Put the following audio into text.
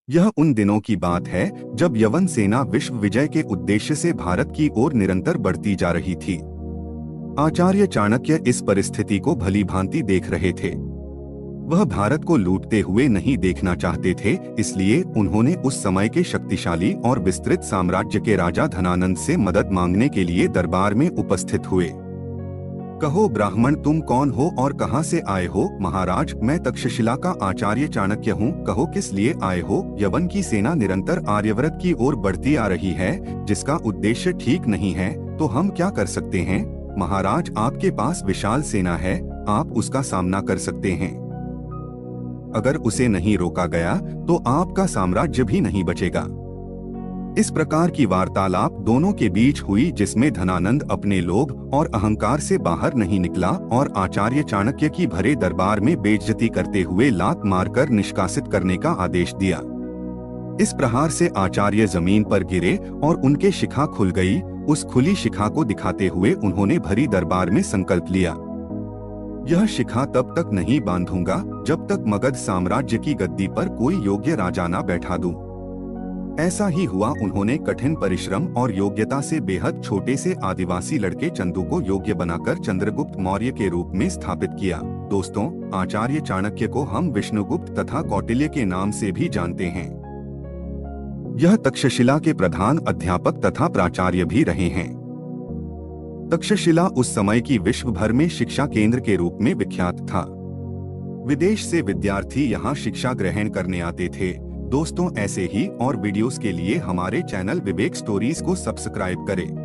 यह उन दिनों की बात है जब यवन सेना विश्व विजय के उद्देश्य से भारत की ओर निरंतर बढ़ती जा रही थी। आचार्य चाणक्य इस परिस्थिति को भली भांति देख रहे थे। वह भारत को लूटते हुए नहीं देखना चाहते थे, इसलिए उन्होंने उस समय के शक्तिशाली और विस्तृत साम्राज्य के राजा धनानंद से मदद मांगने के लिए दरबार में उपस्थित हुए। कहो ब्राह्मण, तुम कौन हो और कहां से आए हो? महाराज, मैं तक्षशिला का आचार्य चाणक्य हूं। कहो किस लिए आए हो? यवन की सेना निरंतर आर्यव्रत की ओर बढ़ती आ रही है, जिसका उद्देश्य ठीक नहीं है, तो हम क्या कर सकते हैं? महाराज, आपके पास विशाल सेना है, आप उसका सामना कर सकते हैं। अगर उसे नहीं रोका गया तो आपका साम्राज्य भी नहीं बचेगा। इस प्रकार की वार्तालाप दोनों के बीच हुई, जिसमें धनानंद अपने लोभ और अहंकार से बाहर नहीं निकला और आचार्य चाणक्य की भरे दरबार में बेइज्जती करते हुए लात मारकर निष्कासित करने का आदेश दिया। इस प्रहार से आचार्य जमीन पर गिरे और उनके शिखा खुल गई। उस खुली शिखा को दिखाते हुए उन्होंने भरी दरबार में संकल्प लिया, यह शिखा तब तक नहीं बांधूंगा जब तक मगध साम्राज्य की गद्दी पर कोई योग्य राजा न बैठा दूं। ऐसा ही हुआ। उन्होंने कठिन परिश्रम और योग्यता से बेहद छोटे से आदिवासी लड़के चंदू को योग्य बनाकर चंद्रगुप्त मौर्य के रूप में स्थापित किया। दोस्तों, आचार्य चाणक्य को हम विष्णुगुप्त तथा कौटिल्य के नाम से भी जानते हैं। यह तक्षशिला के प्रधान अध्यापक तथा प्राचार्य भी रहे हैं। तक्षशिला उस समय की विश्व भर में शिक्षा केंद्र के रूप में विख्यात था। विदेश से विद्यार्थी यहाँ शिक्षा ग्रहण करने आते थे। दोस्तों, ऐसे ही और वीडियोस के लिए हमारे चैनल विवेक स्टोरीज को सब्सक्राइब करें।